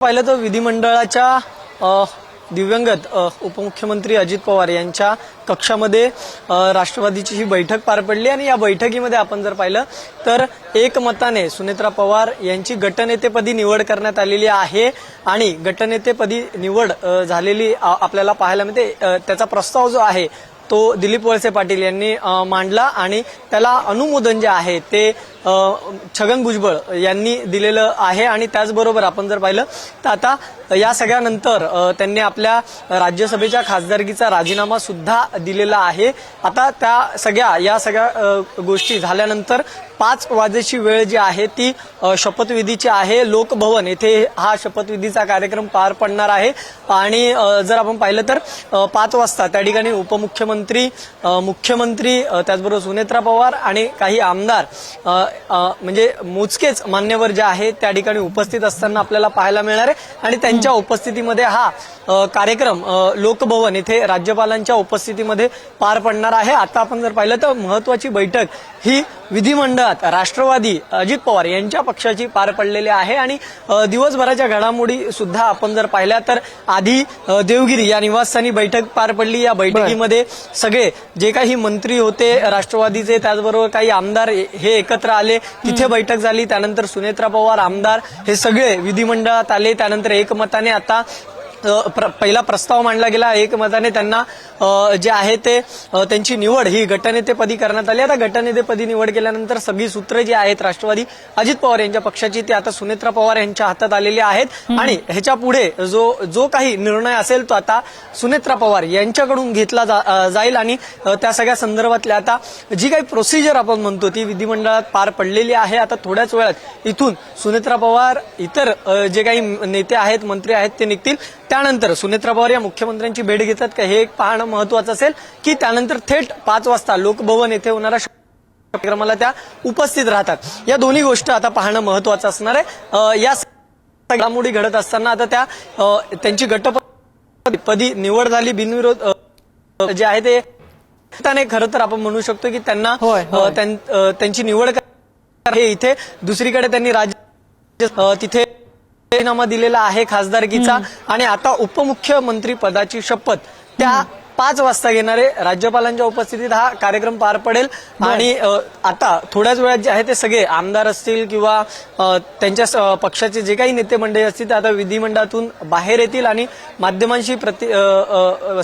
पाहिलं तर विधिमंडळाच्या दिव्यांगत उपमुख्यमंत्री अजित पवार यांच्या कक्षामध्ये राष्ट्रवादीची ही बैठक पार पडली आणि या बैठकीमध्ये आपण जर पाहिलं तर एकमताने सुनेत्रा पवार यांची गटनेतेपदी निवड करण्यात आलेली आहे आणि गटनेतेपदी निवड झालेली आपल्याला पाहायला मिळते। त्याचा प्रस्ताव जो आहे तो दिलीप वळसे पाटील यांनी मांडला आणि त्याला अनुमोदन जे आहे ते छगन भुजबळ यांनी दिलेलं आहे आणि त्याचबरोबर आपण जर पाहिलं तर आता या सगळ्यानंतर त्यांनी आपल्या राज्यसभेच्या खासदारकीचा राजीनामा सुद्धा दिलेला आहे। आता या सगळ्या गोष्टी झाल्यानंतर 5 वाजेची वेळ जी आहे ती शपथविधीची आहे। लोकभवन येथे हा शपथविधीचा कार्यक्रम पार पडणार आहे आणि जर आपण पाहिलं तर 5 वाजता त्या ठिकाणी उपमुख्यमंत्री मुख्यमंत्री त्याचबरोबर सुनेत्रा पवार आणि काही आमदार म्हणजे मोजकेच मान्यवर जे आहे त्या ठिकाणी उपस्थित असताना आपल्याला पाहायला मिळणार आहे आणि त्यांच्या उपस्थितीमध्ये हा कार्यक्रम लोकभवन येथे राज्यपालांच्या उपस्थितीमध्ये पार पडणार आहे। आता आपण जर पाहिलं तर महत्त्वाची बैठक ही विधिमंडळात राष्ट्रवादी अजित पवार यांच्या पक्षाची पार पडलेली आहे आणि दिवसभराच्या घडामोडी सुद्धा आपण जर पाहिल्या तर आधी देवगिरी या निवासस्थानी बैठक पार पडली। या बैठकीमध्ये सगळे जे काही मंत्री होते राष्ट्रवादीचे त्याचबरोबर काही आमदार हे एकत्र आले, तिथे बैठक झाली। त्यानंतर सुनेत्रा पवार आमदार हे सगळे विधिमंडळात आले। त्यानंतर एकमताने आता पहिला प्रस्ताव मांडला गेला, एकमताने त्यांना जे आहे ते त्यांची निवड ही गटनेतेपदी करण्यात आली। आता गटनेतेपदी निवड केल्यानंतर सगळी सूत्र जी आहेत राष्ट्रवादी अजित पवार यांच्या पक्षाची ती आता सुनेत्रा पवार यांच्या हातात आलेली आहेत आणि ह्याच्या पुढे जो काही निर्णय असेल तो आता सुनेत्रा पवार यांच्याकडून घेतला जाईल आणि त्या सगळ्या संदर्भातल्या आता जी काही प्रोसिजर आपण म्हणतो ती विधिमंडळात पार पडलेली आहे। आता थोड्याच वेळात इथून सुनेत्रा पवार इतर जे काही नेते आहेत मंत्री आहेत ते निघतील। त्यानंतर सुनेत्रा पवार या मुख्यमंत्र्यांची भेट घेतात का हे एक पाहणं महत्त्वाचं असेल की त्यानंतर थेट 5 वाजता लोकभवन येथे होणारा कार्यक्रमाला त्या उपस्थित राहतात। या दोन्ही गोष्टी आता पाहणं महत्त्वाचं असणार आहे। या घडामोडी घडत असताना आता त्यांची गटपदी निवड झाली बिनविरोध जे आहे ते खरं तर आपण म्हणू शकतो की त्यांना त्यांची निवड हे इथे दुसरीकडे त्यांनी राज्य तिथे राजीनामा दिलेला आहे खासदारकीचा आणि आता उपमुख्यमंत्री पदाची शपथ त्या 5 वाजता घेणारे राज्यपालांच्या उपस्थितीत हा कार्यक्रम पार पडेल आणि आता थोड्याच वेळात जे आहे ते सगळे आमदार असतील किंवा त्यांच्या पक्षाचे जे काही नेते मंडळी असतील ते आता विधिमंडळातून बाहेर येतील आणि माध्यमांशी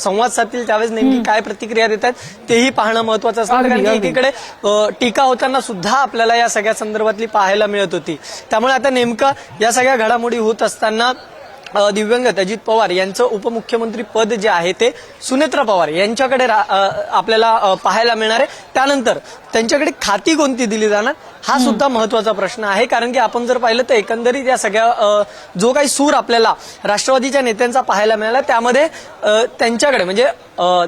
संवाद साधतील। त्यावेळेस नेमकी काय प्रतिक्रिया देतात तेही पाहणं महत्त्वाचं असणार कारण की एकीकडे टीका होताना सुद्धा आपल्याला या सगळ्या संदर्भातली पाहायला मिळत होती। त्यामुळे आता नेमकं या सगळ्या घडामोडी होत असताना दिव्यांगत अजित पवार यांचं उपमुख्यमंत्री पद जे आहे ते सुनेत्रा पवार यांच्याकडे आपल्याला पाहायला मिळणार आहे। त्यानंतर त्यांच्याकडे खाती कोणती दिली जाणार हा सुद्धा महत्त्वाचा प्रश्न आहे कारण की आपण जर पाहिलं तर एकंदरीत या सगळ्या जो काही सूर आपल्याला राष्ट्रवादीच्या नेत्यांचा पाहायला मिळाला त्यामध्ये त्यांच्याकडे म्हणजे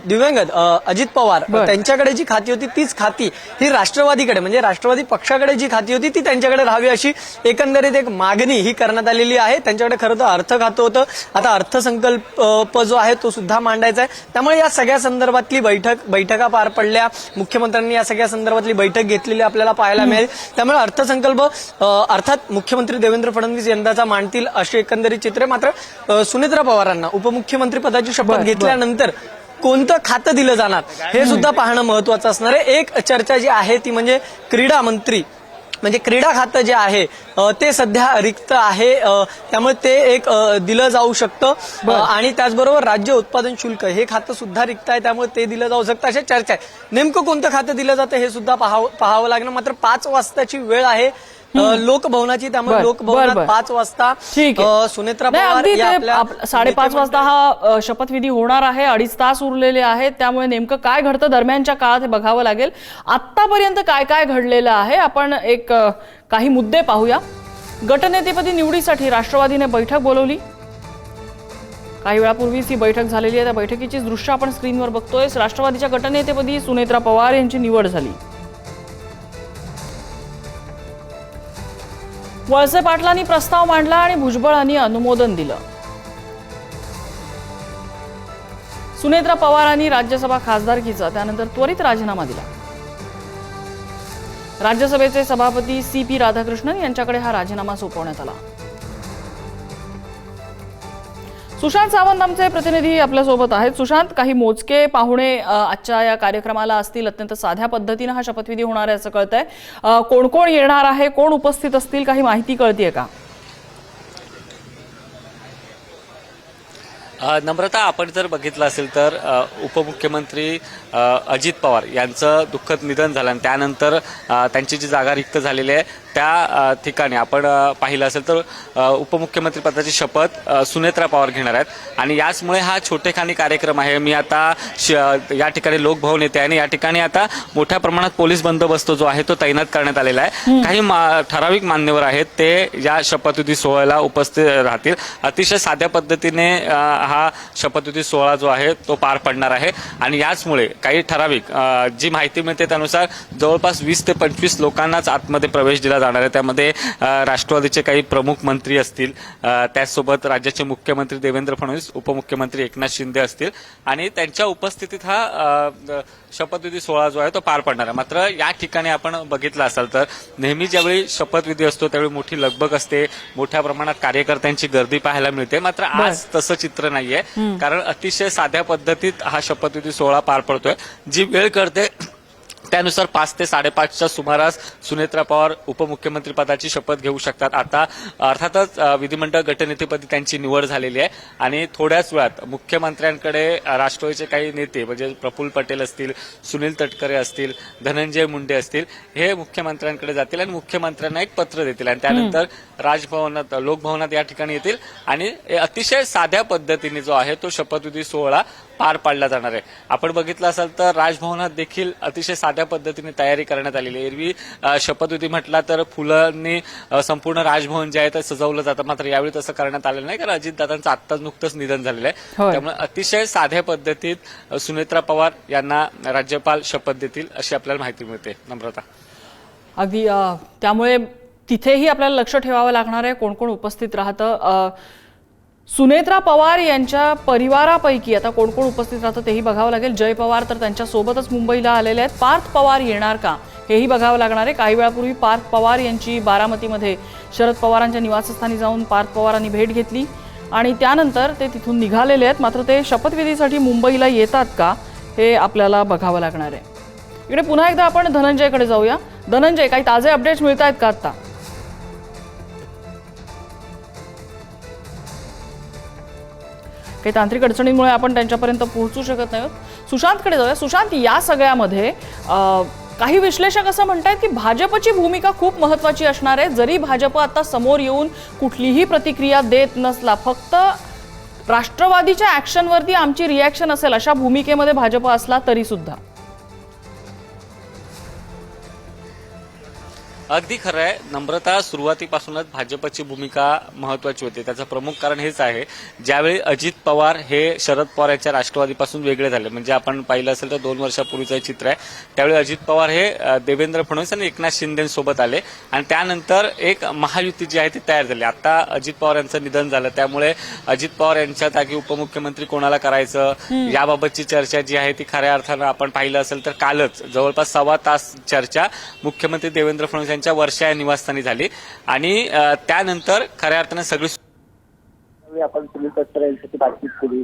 दिव्यांगत अजित पवार त्यांच्याकडे जी खाती होती तीच खाती ही राष्ट्रवादीकडे म्हणजे राष्ट्रवादी पक्षाकडे जी खाती होती ती त्यांच्याकडे राहावी अशी एकंदरीत एक मागणी ही करण्यात आलेली आहे। त्यांच्याकडे खरं तर अर्थ खातं होतं, आता अर्थसंकल्प जो आहे तो सुद्धा मांडायचा आहे। त्यामुळे या सगळ्या संदर्भातली बैठका पार पडल्या, मुख्यमंत्र्यांनी या सगळ्या संदर्भातली बैठक घेतलेली आपल्याला पाहायला मिळेल। त्यामुळे अर्थसंकल्प अर्थात मुख्यमंत्री देवेंद्र फडणवीस यंदाचा मांडतील अशी एकंदरीत चित्र। मात्र सुनेत्रा पवारांना उपमुख्यमंत्री पदाची शपथ घेतल्यानंतर कोणतं खातं दिलं जाणार हे सुद्धा पाहणं महत्त्वाचं असणार आहे। एक चर्चा जी आहे ती म्हणजे क्रीडा मंत्री म्हणजे क्रीडा खातं जे आहे ते सध्या रिक्त आहे त्यामुळे ते एक दिलं जाऊ शकतं आणि त्याचबरोबर राज्य उत्पादन शुल्क हे खातं सुद्धा रिक्त आहे त्यामुळे ते दिलं जाऊ शकतं अशा चर्चा आहे। नेमकं कोणतं खातं दिलं जातं हे सुद्धा पाहावं लागणार। मात्र 5 वाजताची वेळ आहे लोकभवनाची, त्यामुळे लोकभवनात 5 वाजता सुनेत्रा पवार 5:30 वाजता हा शपथविधी होणार आहे। 2.5 तास उरलेले आहेत त्यामुळे नेमकं काय घडतं दरम्यानच्या काळात हे बघावं लागेल। आतापर्यंत काय काय घडलेलं आहे आपण काही मुद्दे पाहूया। गटनेतेपदी निवडीसाठी राष्ट्रवादीने बैठक बोलवली, काही वेळापूर्वीच ही बैठक झालेली आहे। त्या बैठकीची दृश्य आपण स्क्रीनवर बघतोय। राष्ट्रवादीच्या गटनेतेपदी सुनेत्रा पवार यांची निवड झाली। वळसे पाटलांनी प्रस्ताव मांडला आणि भुजबळांनी अनुमोदन दिलं। सुनेत्रा पवारांनी राज्यसभा खासदारकीचा त्यानंतर त्वरित राजीनामा दिला। राज्यसभेचे सभापती CP राधाकृष्णन यांच्याकडे हा राजीनामा सोपवण्यात आला। सुशांत सावंत आमचे प्रतिनिधी आपल्या सोबत आहेत. सुशांत, काही मोजके पाहुणे आजच्या या कार्यक्रमाला असतील. अत्यंत साध्या पद्धतीने हा शपथविधी होणार आहे असं कळतंय. कोण कोण येणार आहे, कोण उपस्थित असतील, काही माहिती कळतीये का? नम्रता, आपण जर बघितलं असेल तर उपमुख्यमंत्री अजित पवार यांचं दुःखद निधन झालं आणि त्यानंतर त्यांची जी जागा रिक्त झालेली आहे त्या ठिकाणी आपण पाहिलं असेल तर उपमुख्यमंत्री पदाची शपथ सुनेत्रा पवार घेणार आहेत आणि याचमुळे हा छोटेखानी कार्यक्रम आहे. मी आता या ठिकाणी लोकभवन येते आणि या ठिकाणी आता मोठ्या प्रमाणात पोलीस बंदोबस्त जो आहे तो तैनात करण्यात आलेला आहे. काही ठराविक मान्यवर आहेत ते या शपथविधी सोहळ्याला उपस्थित राहतील. अतिशय साध्या पद्धतीने हा शपथविधी सोहळा जो आहे तो पार पडणार आहे आणि याचमुळे काही ठराविक जी माहिती मिळते त्यानुसार जवळपास 20 ते 25 लोकांनाच आतमध्ये प्रवेश दिला जाणार आहे. त्यामध्ये राष्ट्रवादीचे काही प्रमुख मंत्री असतील, त्याचसोबत राज्याचे मुख्यमंत्री देवेंद्र फडणवीस, उपमुख्यमंत्री एकनाथ शिंदे असतील आणि त्यांच्या उपस्थितीत हा शपथविधी सोहळा जो आहे तो पार पडणार आहे. मात्र या ठिकाणी आपण बघितलं असाल तर नेहमी ज्यावेळी शपथविधी असतो त्यावेळी मोठी लगबग असते, मोठ्या प्रमाणात कार्यकर्त्यांची गर्दी पाहायला मिळते. मात्र आज तसं चित्र नाहीये, कारण अतिशय साध्या पद्धतीत हा शपथविधी सोहळा पार पडतोय. जी वेळ कळते त्यानुसार 5 ते 5:30च्या सुमारास सुनेत्रा पवार उपमुख्यमंत्री पदाची शपथ घेऊ शकतात. आता अर्थातच विधिमंडळ गटनेतेपदी त्यांची निवड झालेली आहे आणि थोड्याच वेळात मुख्यमंत्र्यांकडे राष्ट्रवादीचे काही नेते म्हणजे प्रफुल्ल पटेल असतील, सुनील तटकरे असतील, धनंजय मुंडे असतील, हे मुख्यमंत्र्यांकडे जातील आणि मुख्यमंत्र्यांना एक पत्र देतील आणि त्यानंतर राजभवनात लोकभवनात या ठिकाणी येतील आणि अतिशय साध्या पद्धतीने जो आहे तो शपथविधी सोहळा पार पाडला जाणार आहे. आपण बघितलं असाल तर राजभवनात देखील अतिशय साध्या पद्धतीने तयारी करण्यात आलेली आहे. एरवी शपथविधी म्हटला तर फुलांनी संपूर्ण राजभवन जे आहे ते सजवलं जातं, मात्र यावेळी तसं करण्यात आलेलं नाही, कारण अजितदादांचं आत्ताच नुकतंच निधन झालेलं आहे. त्यामुळे अतिशय साध्या पद्धतीत सुनेत्रा पवार यांना राज्यपाल शपथ देतील अशी आपल्याला माहिती मिळते. नम्रता, अगदी त्यामुळे तिथेही आपल्याला लक्ष ठेवावं लागणार आहे कोण कोण उपस्थित राहतं. सुनेत्रा पवार यांच्या परिवारापैकी आता कोण कोण उपस्थित राहतं तेही बघावं लागेल. जय पवार तर त्यांच्यासोबतच मुंबईला आलेले आहेत. पार्थ पवार येणार का हेही बघावं लागणार आहे. काही वेळापूर्वी पार्थ पवार यांची बारामतीमध्ये शरद पवारांच्या निवासस्थानी जाऊन पार्थ पवारांनी भेट घेतली आणि त्यानंतर ते तिथून निघालेले आहेत. मात्र ते शपथविधीसाठी मुंबईला येतात का हे आपल्याला बघावं लागणार आहे. इकडे पुन्हा एकदा आपण धनंजयकडे जाऊया. धनंजय, काही ताजे अपडेट्स मिळत आहेत का आता? काही तांत्रिक अडचणींमुळे आपण त्यांच्यापर्यंत पोहोचू शकत नाही आहोत. सुशांतकडे जाऊया. सुशांत, या सगळ्यामध्ये काही विश्लेषक असं म्हणतात की भाजपची भूमिका खूप महत्वाची असणार आहे. जरी भाजप आता समोर येऊन कुठलीही प्रतिक्रिया देत नसला, फक्त राष्ट्रवादीच्या ऍक्शनवरती आमची रिॲक्शन असेल अशा भूमिकेमध्ये भाजप असला तरी सुद्धा. अगदी खरं आहे नम्रता, सुरुवातीपासूनच भाजपची भूमिका महत्वाची होती. त्याचं प्रमुख कारण हेच आहे, ज्यावेळी अजित पवार हे शरद पवार यांच्या राष्ट्रवादीपासून वेगळे झाले, म्हणजे आपण पाहिलं असेल तर 2 वर्षापूर्वीचं हे चित्र आहे, त्यावेळी अजित पवार हे देवेंद्र फडणवीस आणि एकनाथ शिंदेसोबत आले आणि त्यानंतर एक महायुती जी आहे ती तयार झाली. आता अजित पवार यांचं निधन झालं, त्यामुळे अजित पवार यांच्या जागी उपमुख्यमंत्री कोणाला करायचं याबाबतची चर्चा जी आहे ती खऱ्या अर्थानं आपण पाहिलं असेल तर कालच जवळपास 1.25 तास चर्चा मुख्यमंत्री देवेंद्र फडणवीस यांच्या वर्षा या निवासस्थानी झाली आणि त्यानंतर खऱ्या अर्थाने सगळी आपण सुनील तटकरे यांच्याशी बातचीत केली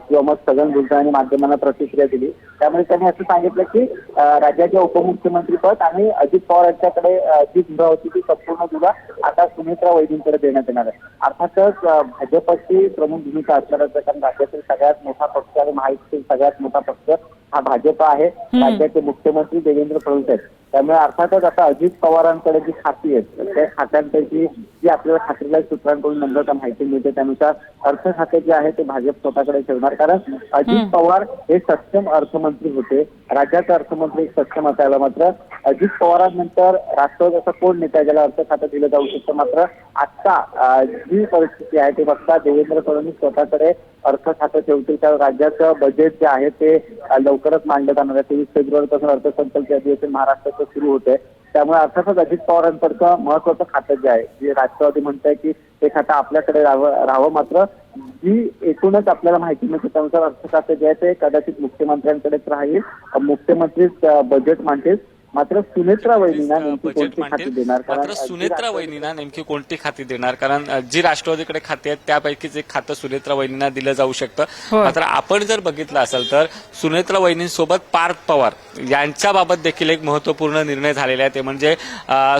किंवा मग सगळं बुलढाणा माध्यमांना प्रतिक्रिया दिली. त्यामुळे त्यांनी असं सांगितलं की राज्याच्या उपमुख्यमंत्रीपद आणि अजित पवार यांच्याकडे जी धुरा होती ती संपूर्ण धुरा आता सुनेत्रा वहिनींकडे देण्यात येणार आहे. अर्थातच भाजपची प्रमुख भूमिका असणारच, कारण राज्यातील सगळ्यात मोठा पक्ष आणि महायुतीतील सगळ्यात मोठा पक्ष हा भाजप आहे. राज्याचे मुख्यमंत्री देवेंद्र फडणवीस आहेत. त्यामुळे अर्थातच आता अजित पवारांकडे जी खाती आहेत त्या खात्यांपैकी जी आपल्याला खात्रीलायक सूत्रांकडून नंतर माहिती मिळते त्यानुसार अर्थ खाते जे आहे ते भाजप स्वतःकडे ठेवणार, कारण अजित पवार हे सक्षम अर्थमंत्री होते. राज्याचा अर्थमंत्री सक्षम असायला मात्र अजित पवारांनंतर राष्ट्रवादी असा कोण नेता ज्याला अर्थ खातं दिलं जाऊ शकतं. मात्र आता जी परिस्थिती आहे ते बघता देवेंद्र फडणवीस स्वतःकडे अर्थ खातं ठेवतील. त्या राज्याचं बजेट जे आहे ते लवकरच मांडण्यात येणार आहे. 23 फेब्रुवारीपासून अर्थसंकल्पीय अधिवेशन महाराष्ट्राचं सुरू होत आहे. त्यामुळे अर्थातच अजित पवारांकडचं महत्वाचं खातं जे आहे, जे राष्ट्रवादी म्हणताय की ते खातं आपल्याकडे राहावं, मात्र जी एकूणच आपल्याला माहिती मिळते त्यानुसार अर्थ खाते जे आहे ते कदाचित मुख्यमंत्र्यांकडेच राहील. मुख्यमंत्रीच बजेट मांडतील मात्र सुनेत्रा वहिनींना नेमकी बजेट कोणती खाती मांडेल. देणार? मात्र सुनेत्रा वहिनींना नेमकी कोणती खाती देणार? कारण जी राष्ट्रवादीकडे खाती आहेत त्यापैकीच एक खातं सुनेत्रा वहिनींना दिलं जाऊ शकतं. होय. मात्र आपण जर बघितलं असेल तर सुनेत्रा वहिनींसोबत पार्थ पवार यांच्याबाबत देखील एक महत्वपूर्ण निर्णय झालेला आहे. ते म्हणजे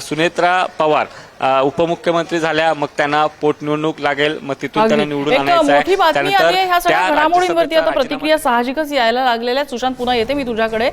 सुनेत्रा पवार उपमुख्यमंत्री झाल्या, मग त्यांना पोटनिवडणूक लागेल, मग तिथून त्यांना निवडून एक आणायचं मोठी बातमी त्यानंतर आली आहे ह्या सगळ्या त्या घडामोडींवरती. राज्यसभेचा आता प्रतिक्रिया साहजिकच यायला लागलेल्या आहेत. सुशांत, पुन्हा येते मी तुझ्याकडे.